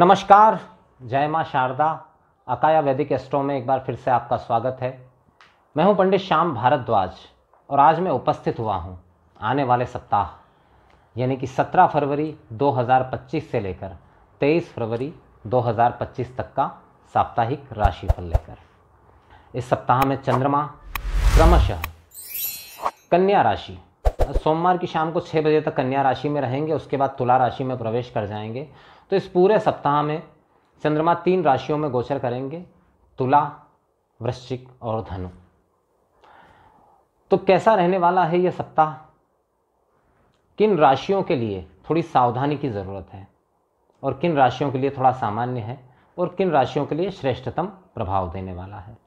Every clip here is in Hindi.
नमस्कार, जय माँ शारदा। अकाया वैदिक एस्ट्रो में एक बार फिर से आपका स्वागत है। मैं हूं पंडित श्याम भारद्वाज और आज मैं उपस्थित हुआ हूं आने वाले सप्ताह यानी कि 17 फरवरी 2025 से लेकर 23 फरवरी 2025 तक का साप्ताहिक राशिफल लेकर। इस सप्ताह में चंद्रमा क्रमशः कन्या राशि, सोमवार की शाम को 6 बजे तक कन्या राशि में रहेंगे, उसके बाद तुला राशि में प्रवेश कर जाएंगे। तो इस पूरे सप्ताह में चंद्रमा 3 राशियों में गोचर करेंगे, तुला, वृश्चिक और धनु। तो कैसा रहने वाला है यह सप्ताह, किन राशियों के लिए थोड़ी सावधानी की ज़रूरत है और किन राशियों के लिए थोड़ा सामान्य है और किन राशियों के लिए श्रेष्ठतम प्रभाव देने वाला है।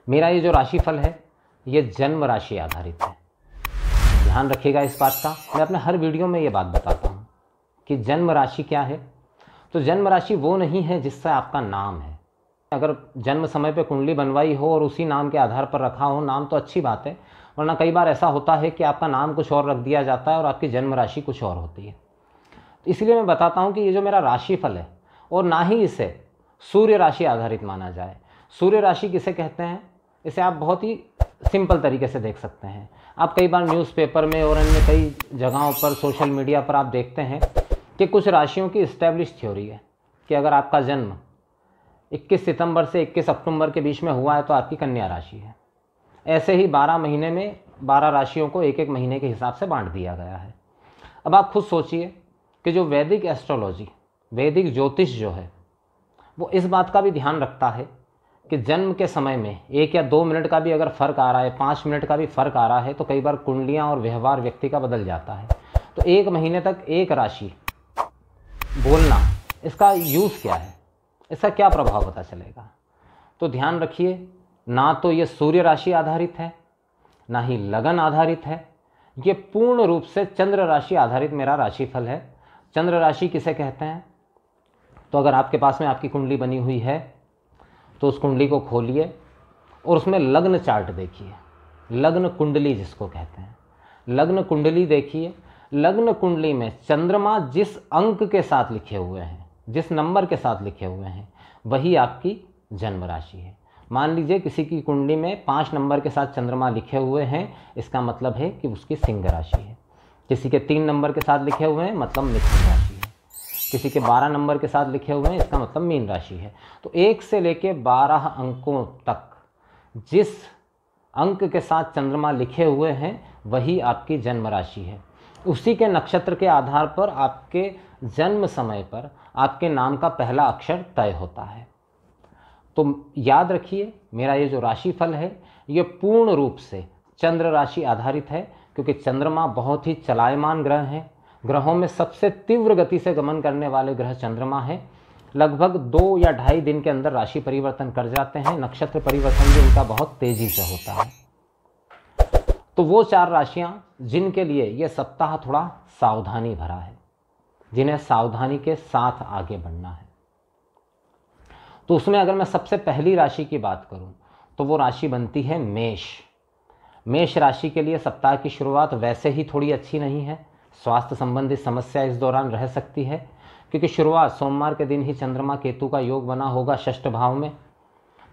मेरा ये जो राशिफल है ये जन्म राशि आधारित है। ध्यान रखिएगा इस बात का, मैं अपने हर वीडियो में ये बात बताता हूँ कि जन्म राशि क्या है। तो जन्म राशि वो नहीं है जिससे आपका नाम है। अगर जन्म समय पे कुंडली बनवाई हो और उसी नाम के आधार पर रखा हो नाम तो अच्छी बात है, वरना कई बार ऐसा होता है कि आपका नाम कुछ और रख दिया जाता है और आपकी जन्म राशि कुछ और होती है। इसलिए मैं बताता हूँ कि ये जो मेरा राशिफल है और ना ही इसे सूर्य राशि आधारित माना जाए। सूर्य राशि किसे कहते हैं, इसे आप बहुत ही सिंपल तरीके से देख सकते हैं। आप कई बार न्यूज़पेपर में और अन्य कई जगहों पर सोशल मीडिया पर आप देखते हैं कि कुछ राशियों की इस्टेब्लिश थ्योरी है कि अगर आपका जन्म 21 सितंबर से 21 अक्टूबर के बीच में हुआ है तो आपकी कन्या राशि है। ऐसे ही 12 महीने में 12 राशियों को एक एक महीने के हिसाब से बांट दिया गया है। अब आप खुद सोचिए कि जो वैदिक एस्ट्रोलॉजी, वैदिक ज्योतिष जो है वो इस बात का भी ध्यान रखता है कि जन्म के समय में 1 या 2 मिनट का भी अगर फ़र्क आ रहा है, 5 मिनट का भी फ़र्क आ रहा है तो कई बार कुंडलियाँ और व्यवहार व्यक्ति का बदल जाता है। तो एक महीने तक एक राशि बोलना, इसका यूज़ क्या है, इसका क्या प्रभाव पता चलेगा। तो ध्यान रखिए, ना तो ये सूर्य राशि आधारित है ना ही लगन आधारित है, ये पूर्ण रूप से चंद्र राशि आधारित मेरा राशिफल है। चंद्र राशि किसे कहते हैं, तो अगर आपके पास में आपकी कुंडली बनी हुई है तो उस कुंडली को खोलिए और उसमें लग्न चार्ट देखिए, लग्न कुंडली जिसको कहते हैं, लग्न कुंडली देखिए। लग्न कुंडली में चंद्रमा जिस अंक के साथ लिखे हुए हैं, जिस नंबर के साथ लिखे हुए हैं, वही आपकी जन्म राशि है। मान लीजिए किसी की कुंडली में 5 नंबर के साथ चंद्रमा लिखे हुए हैं, इसका मतलब है कि उसकी सिंह राशि है। किसी के 3 नंबर के साथ लिखे हुए हैं, मतलब मिथुन राशि है। किसी के 12 नंबर के साथ लिखे हुए हैं, इसका मतलब मीन राशि है। तो 1 से लेके 12 अंकों तक जिस अंक के साथ चंद्रमा लिखे हुए हैं वही आपकी जन्म राशि है। उसी के नक्षत्र के आधार पर आपके जन्म समय पर आपके नाम का पहला अक्षर तय होता है। तो याद रखिए, मेरा ये जो राशिफल है ये पूर्ण रूप से चंद्र राशि आधारित है, क्योंकि चंद्रमा बहुत ही चलायमान ग्रह है। ग्रहों में सबसे तीव्र गति से गमन करने वाले ग्रह चंद्रमा है। लगभग 2 या ढाई दिन के अंदर राशि परिवर्तन कर जाते हैं। नक्षत्र परिवर्तन भी उनका बहुत तेजी से होता है। तो वो 4 राशियां जिनके लिए ये सप्ताह थोड़ा सावधानी भरा है, जिन्हें सावधानी के साथ आगे बढ़ना है। तो उसमें अगर मैं सबसे पहली राशि की बात करूं तो वो राशि बनती है मेष। मेष राशि के लिए सप्ताह की शुरुआत वैसे ही थोड़ी अच्छी नहीं है। स्वास्थ्य संबंधी समस्या इस दौरान रह सकती है, क्योंकि शुरुआत सोमवार के दिन ही चंद्रमा केतु का योग बना होगा षष्ठ भाव में।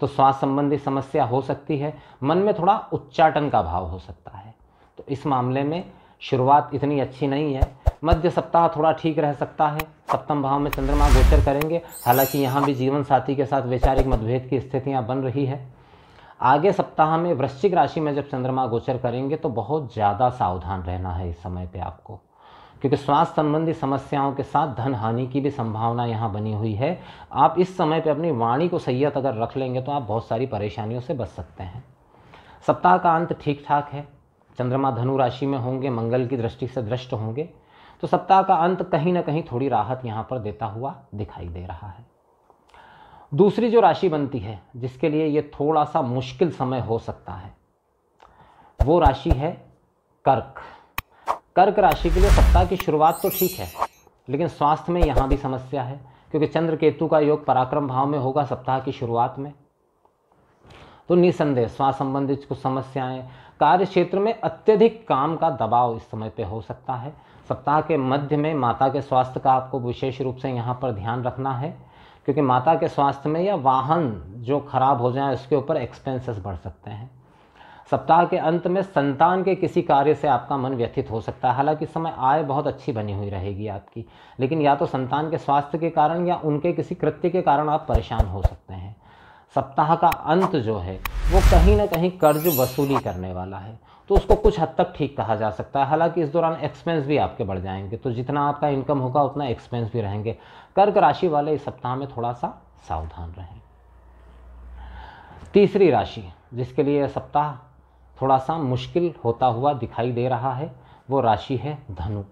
तो स्वास्थ्य संबंधी समस्या हो सकती है, मन में थोड़ा उच्चाटन का भाव हो सकता है। तो इस मामले में शुरुआत इतनी अच्छी नहीं है। मध्य सप्ताह थोड़ा ठीक रह सकता है। सप्तम भाव में चंद्रमा गोचर करेंगे, हालांकि यहाँ भी जीवन साथी के साथ वैचारिक मतभेद की स्थितियाँ बन रही है। आगे सप्ताह में वृश्चिक राशि में जब चंद्रमा गोचर करेंगे तो बहुत ज़्यादा सावधान रहना है इस समय पे आपको, क्योंकि स्वास्थ्य संबंधी समस्याओं के साथ धन हानि की भी संभावना यहाँ बनी हुई है। आप इस समय पे अपनी वाणी को संयत अगर रख लेंगे तो आप बहुत सारी परेशानियों से बच सकते हैं। सप्ताह का अंत ठीक ठाक है। चंद्रमा धनु राशि में होंगे, मंगल की दृष्टि से दृष्ट होंगे, तो सप्ताह का अंत कहीं ना कहीं थोड़ी राहत यहाँ पर देता हुआ दिखाई दे रहा है। दूसरी जो राशि बनती है जिसके लिए ये थोड़ा सा मुश्किल समय हो सकता है, वो राशि है कर्क। कर्क राशि के लिए सप्ताह की शुरुआत तो ठीक है, लेकिन स्वास्थ्य में यहाँ भी समस्या है, क्योंकि चंद्र केतु का योग पराक्रम भाव में होगा सप्ताह की शुरुआत में। तो निसंदेह स्वास्थ्य संबंधित कुछ समस्याएं, कार्य क्षेत्र में अत्यधिक काम का दबाव इस समय पे हो सकता है। सप्ताह के मध्य में माता के स्वास्थ्य का आपको विशेष रूप से यहाँ पर ध्यान रखना है, क्योंकि माता के स्वास्थ्य में या वाहन जो खराब हो जाए उसके ऊपर एक्सपेंसेस बढ़ सकते हैं। सप्ताह के अंत में संतान के किसी कार्य से आपका मन व्यथित हो सकता है। हालांकि इस समय आय बहुत अच्छी बनी हुई रहेगी आपकी, लेकिन या तो संतान के स्वास्थ्य के कारण या उनके किसी कृत्य के कारण आप परेशान हो सकते हैं। सप्ताह का अंत जो है वो कहीं ना कहीं कर्ज वसूली करने वाला है, तो उसको कुछ हद तक ठीक कहा जा सकता है। हालांकि इस दौरान एक्सपेंस भी आपके बढ़ जाएंगे, तो जितना आपका इनकम होगा उतना एक्सपेंस भी रहेंगे। कर्क राशि वाले इस सप्ताह में थोड़ा सा सावधान रहें। तीसरी राशि जिसके लिए यह सप्ताह थोड़ा सा मुश्किल होता हुआ दिखाई दे रहा है वो राशि है धनु।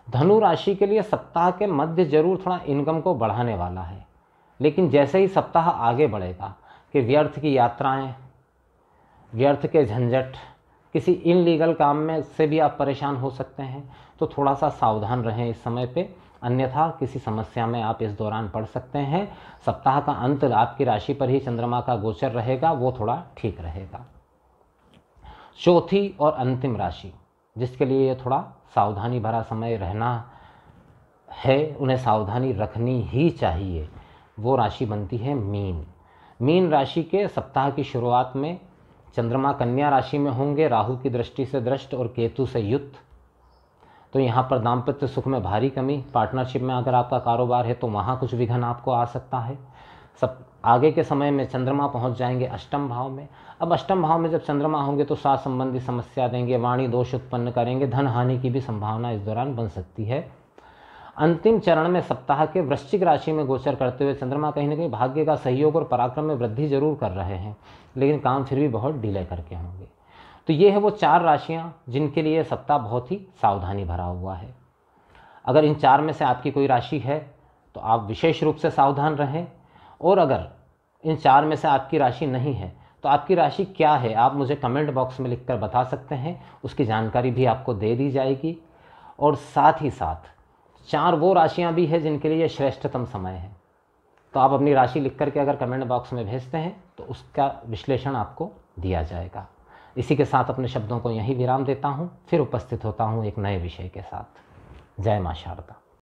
धनु राशि के लिए सप्ताह के मध्य जरूर थोड़ा इनकम को बढ़ाने वाला है, लेकिन जैसे ही सप्ताह आगे बढ़ेगा कि व्यर्थ की यात्राएं, व्यर्थ के झंझट, किसी इनलीगल काम में से भी आप परेशान हो सकते हैं, तो थोड़ा सा सावधान रहें इस समय पे, अन्यथा किसी समस्या में आप इस दौरान पड़ सकते हैं। सप्ताह का अंत आपकी राशि पर ही चंद्रमा का गोचर रहेगा, वो थोड़ा ठीक रहेगा। चौथी और अंतिम राशि जिसके लिए ये थोड़ा सावधानी भरा समय रहना है, उन्हें सावधानी रखनी ही चाहिए, वो राशि बनती है मीन। मीन राशि के सप्ताह की शुरुआत में चंद्रमा कन्या राशि में होंगे, राहु की दृष्टि से दृष्ट और केतु से युक्त। तो यहाँ पर दाम्पत्य सुख में भारी कमी, पार्टनरशिप में अगर आपका कारोबार है तो वहाँ कुछ विघ्न आपको आ सकता है। सब आगे के समय में चंद्रमा पहुँच जाएंगे अष्टम भाव में। अब अष्टम भाव में जब चंद्रमा होंगे तो स्वास्थ्य संबंधी समस्या देंगे, वाणी दोष उत्पन्न करेंगे, धन हानि की भी संभावना इस दौरान बन सकती है। अंतिम चरण में सप्ताह के वृश्चिक राशि में गोचर करते हुए चंद्रमा कहीं ना कहीं भाग्य का सहयोग और पराक्रम में वृद्धि जरूर कर रहे हैं, लेकिन काम फिर भी बहुत डिले करके होंगे। तो ये है वो 4 राशियां जिनके लिए सप्ताह बहुत ही सावधानी भरा हुआ है। अगर इन 4 में से आपकी कोई राशि है तो आप विशेष रूप से सावधान रहें, और अगर इन 4 में से आपकी राशि नहीं है तो आपकी राशि क्या है आप मुझे कमेंट बॉक्स में लिखकर बता सकते हैं, उसकी जानकारी भी आपको दे दी जाएगी। और साथ ही साथ 4 वो राशियां भी हैं जिनके लिए श्रेष्ठतम समय है, तो आप अपनी राशि लिख करके अगर कमेंट बॉक्स में भेजते हैं तो उसका विश्लेषण आपको दिया जाएगा। इसी के साथ अपने शब्दों को यहीं विराम देता हूँ, फिर उपस्थित होता हूँ एक नए विषय के साथ। जय मां शारदा।